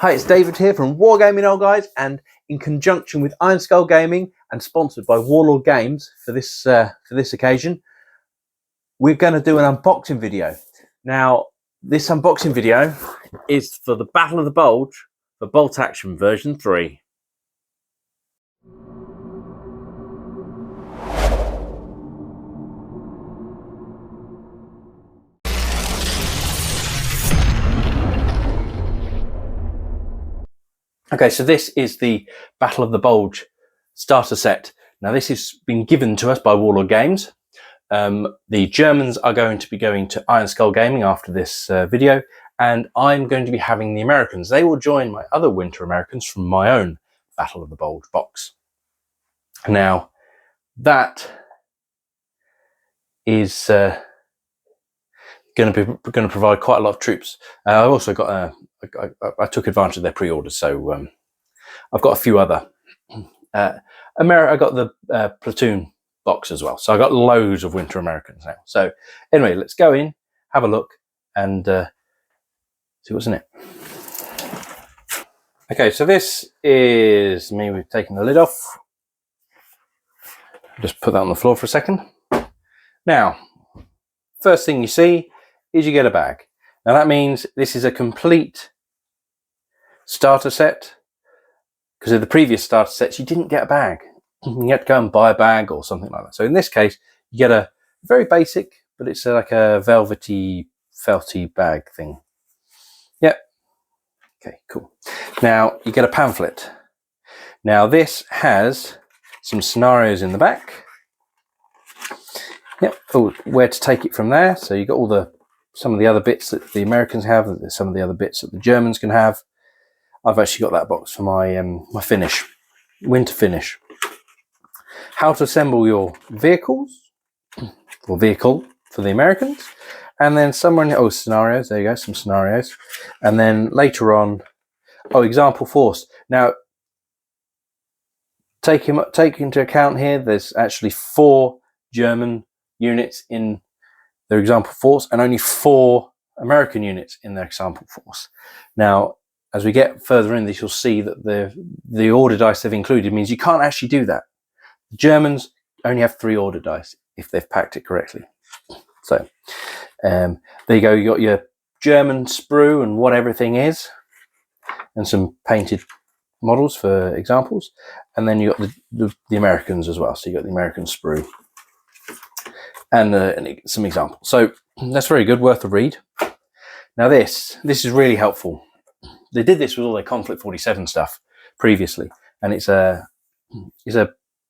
Hi, it's David here from Wargaming, old guys, and in conjunction with Iron Skull Gaming and sponsored by Warlord Games for this occasion, we're going to do an unboxing video. Now, this unboxing video is for the Battle of the Bulge for Bolt Action version 3. Okay, so this is the Battle of the Bulge starter set. Now, this has been given to us by Warlord Games. The Germans are going to be going to Iron Skull Gaming after this video, and I'm going to be having the Americans. They will join my other Winter Americans from my own Battle of the Bulge box. Now, that is going to provide quite a lot of troops. I also got I took advantage of their pre-orders, so I've got a few other. I got the platoon box as well, so I got loads of Winter Americans now. So anyway, let's go in, have a look, and see what's in it. Okay, so this is me. We've taken the lid off. Just put that on the floor for a second. Now, first thing you see is you get a bag. Now that means this is a complete starter set, because of the previous starter sets you didn't get a bag. You had to go and buy a bag or something like that. So in this case, you get a very basic, but it's like a velvety, felty bag thing. Yep. Okay, cool. Now you get a pamphlet. Now this has some scenarios in the back. Yep. Oh, where to take it from there. So you got all some of the other bits that the Americans have, some of the other bits that the Germans can have. I've actually got that box for my my finish, winter finish. How to assemble your vehicles, or vehicle for the Americans, and then somewhere in scenarios. There you go, some scenarios, and then later on, example force. Now, take into account here. There's actually 4 German units in their example force, and only 4 American units in their example force. Now, as we get further in this, you'll see that the order dice they've included means you can't actually do that. The Germans only have 3 order dice if they've packed it correctly. So there you go. You got your German sprue and what everything is, and some painted models for examples, and then you got the Americans as well. So you got the American sprue and some examples. So that's very good, worth a read. Now this is really helpful. They did this with all their Conflict 47 stuff previously, and it's a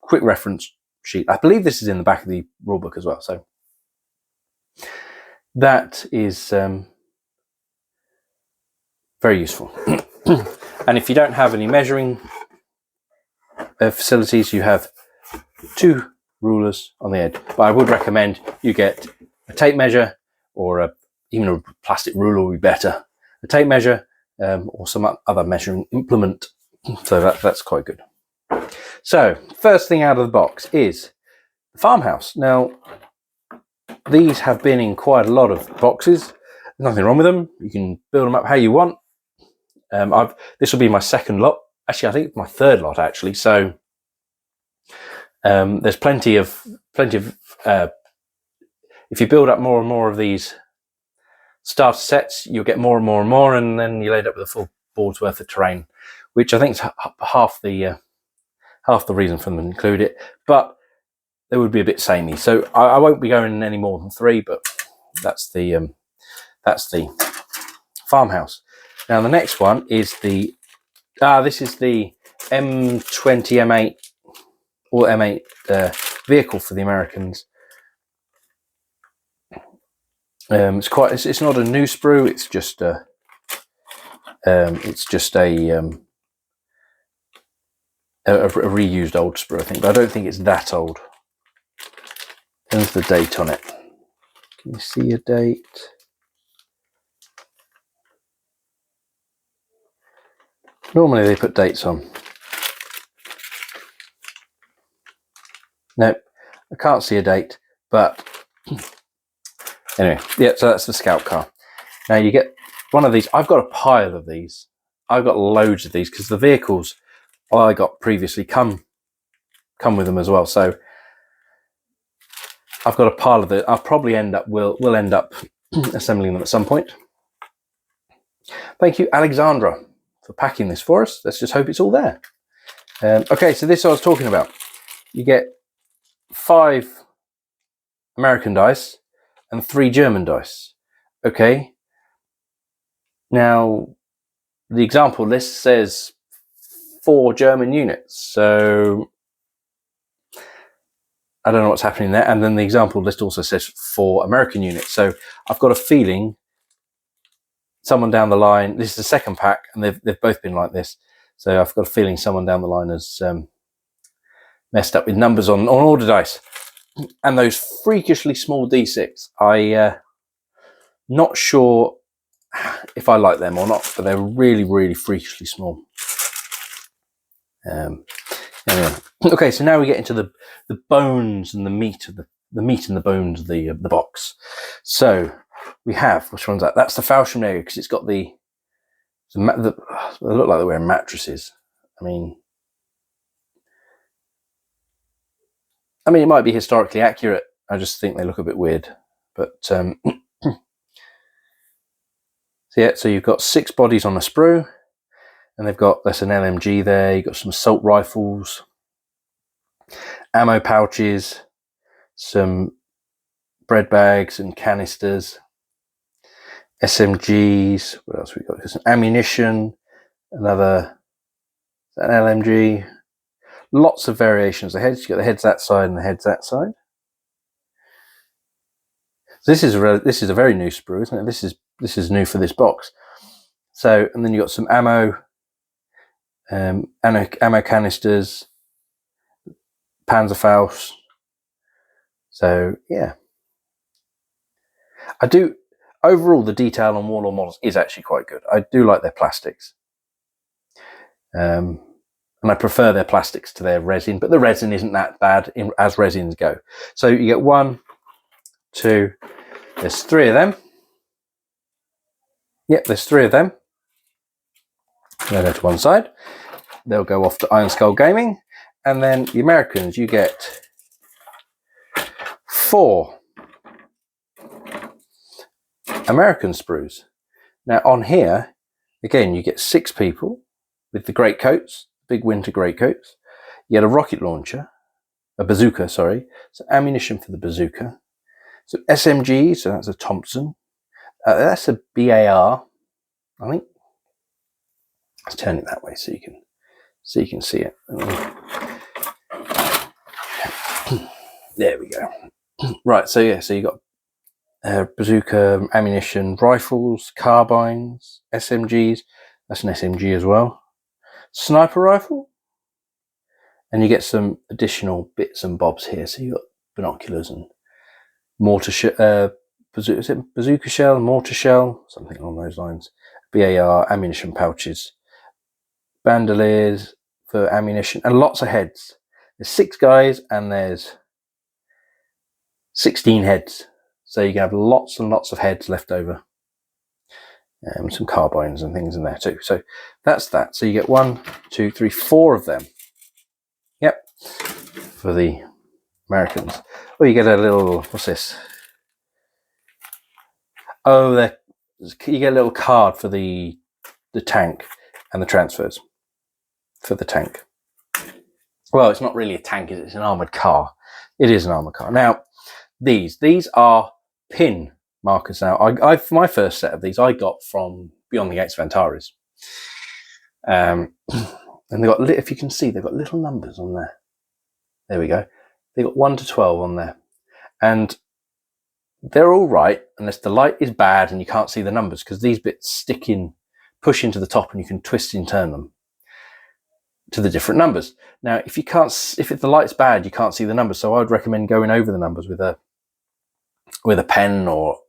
quick reference sheet. I believe this is in the back of the rulebook as well. So that is very useful. And if you don't have any measuring facilities, you have 2 rulers on the edge. But I would recommend you get a tape measure, or even a plastic ruler would be better. A tape measure. Or some other measuring implement. So that's quite good. So first thing out of the box is the farmhouse. Now, these have been in quite a lot of boxes. There's nothing wrong with them. You can build them up how you want. This will be my second lot. Actually, I think it's my third lot actually. So there's plenty of if you build up more and more of these starter sets, you'll get more and more and more, and then you'll end up with a full board's worth of terrain, which I think is half the reason for them to include it. But they would be a bit samey, so I won't be going any more than 3. But that's the farmhouse. Now the next one is this is the M20 M8 or M8 vehicle for the Americans. It's not a new sprue. It's just a reused old sprue, I think. But I don't think it's that old. There's the date on it. Can you see a date? Normally they put dates on. Nope, I can't see a date. But anyway, yeah, so that's the scout car. Now you get one of these. I've got a pile of these. I've got loads of these because the vehicles I got previously come with them as well. So I've got a pile of it. I'll probably we'll end up assembling them at some point. Thank you, Alexandra, for packing this for us. Let's just hope it's all there. Okay, so this I was talking about. You get 5 American dice and 3 German dice. Okay. Now, the example list says 4 German units, so I don't know what's happening there. And then the example list also says 4 American units. So I've got a feeling someone down the line, this is the second pack, and they've both been like this. So I've got a feeling someone down the line has messed up with numbers on order dice. And those freakishly small D6, not sure if I like them or not, but they're really, really freakishly small. Anyway. Okay, so now we get into the bones and the meat of the meat and the bones of the box. So we have, which one's that? That's the Fallschirmjäger, because it's got they look like they're wearing mattresses. I mean, it might be historically accurate. I just think they look a bit weird. But so yeah, so you've got 6 bodies on a sprue, and that's an LMG there. You've got some assault rifles, ammo pouches, some bread bags and canisters, SMGs. What else we got? Some ammunition, an LMG. Lots of variations of heads. You got the heads that side and the heads that side. So this is a very new sprue, isn't it? This is new for this box. So, and then you got some ammo canisters, Panzerfaust. So yeah, overall the detail on Warlord models is actually quite good. I do like their plastics, and I prefer their plastics to their resin, but the resin isn't that bad as resins go. So you get 1, 2, there's 3 of them. Yep, there's 3 of them. They'll go to one side. They'll go off to Iron Skull Gaming. And then the Americans, you get 4 American sprues. Now on here, again, you get 6 people with the great coats, big winter great coats. You get a rocket launcher, a bazooka, sorry. So ammunition for the bazooka. So SMG, so that's a Thompson. That's a BAR, I think. Let's turn it that way so you can see it. There we go. Right, so yeah, so you got bazooka, ammunition, rifles, carbines, SMGs. That's an SMG as well. Sniper rifle. And you get some additional bits and bobs here. So you got binoculars and bazooka shell, mortar shell, something along those lines. BAR, ammunition pouches, bandoliers for ammunition, and lots of heads. There's 6 guys and there's 16 heads. So you can have lots and lots of heads left over. Some carbines and things in there too. So that's that. So you get 1, 2, 3, 4 of them. Yep. For the Americans. Oh, you get a little, what's this? Oh, you get a little card for the tank and the transfers for the tank. Well, it's not really a tank, it's an armoured car. It is an armoured car. Now, these are pin markers. Now, my first set of these I got from Beyond the Gates of Antares. And they've got, if you can see, they've got little numbers on there. There we go. They've got 1 to 12 on there. And they're all right unless the light is bad and you can't see the numbers, because these bits push into the top and you can twist and turn them to the different numbers. Now, if the light's bad, you can't see the numbers. So I would recommend going over the numbers with a pen or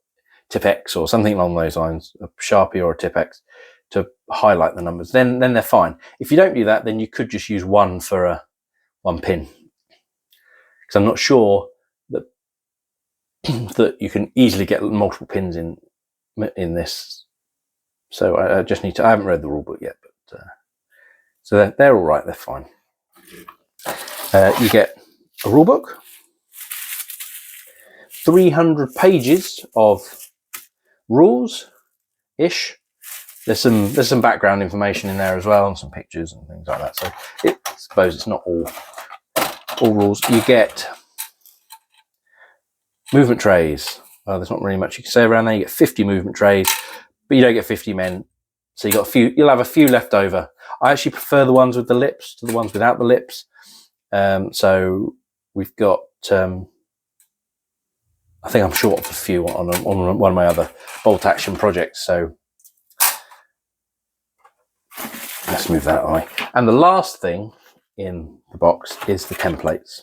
Tipp-Ex or something along those lines, a Sharpie or a Tipp-Ex, to highlight the numbers. Then they're fine. If you don't do that, then you could just use 1 for one pin, because I'm not sure that you can easily get multiple pins in this. So I just need to. I haven't read the rule book yet, but so they're all right. They're fine. You get a rule book, 300 pages of rules ish. There's some background information in there as well, and some pictures and things like that. So I suppose it's not all rules. You get movement trays. Well, there's not really much you can say around there. You get 50 movement trays, but you don't get 50 men. So you'll have a few left over. I actually prefer the ones with the lips to the ones without the lips. So we've got, I think I'm short of a few on one of my other bolt action projects. So let's move that away. And the last thing in the box is the templates.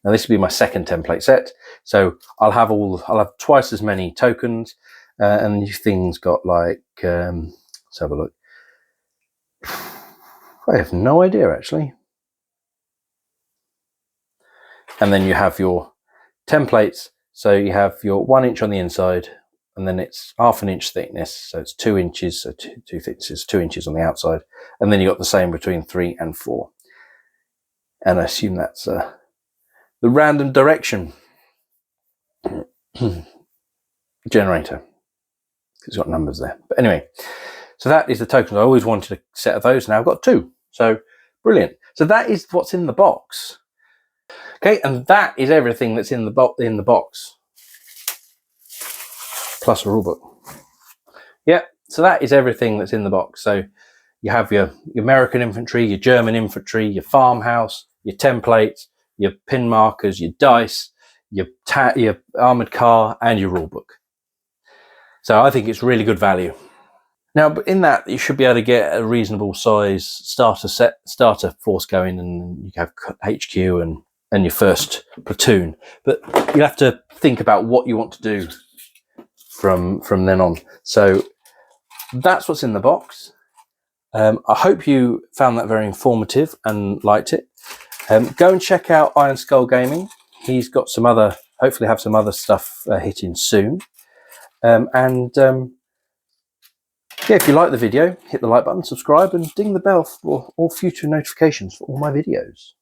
Now this will be my second template set. So I'll have twice as many tokens, and these things got like, let's have a look. I have no idea actually. And then you have your templates. So you have your 1 inch on the inside, and then it's ½ an inch thickness. So it's 2 inches, so two thicknesses, 2 inches on the outside. And then you got the same between 3 and 4. And I assume that's the random direction generator. It's got numbers there. But anyway, so that is the tokens. I always wanted a set of those. Now I've got 2. So brilliant. So that is what's in the box. Okay, and that is everything that's in the box, plus a rulebook. Yeah, so that is everything that's in the box. So you have your American infantry, your German infantry, your farmhouse, your templates, your pin markers, your dice, your armored car, and your rulebook. So I think it's really good value. Now, but in that, you should be able to get a reasonable size starter force going, and you have HQ and your first platoon. But you have to think about what you want to do from then on. So that's what's in the box. I hope you found that very informative and liked it. Go and check out Iron Skull Gaming. He's got hopefully have some other stuff hitting soon. Yeah, if you like the video, hit the like button, subscribe, and ding the bell for all future notifications for all my videos.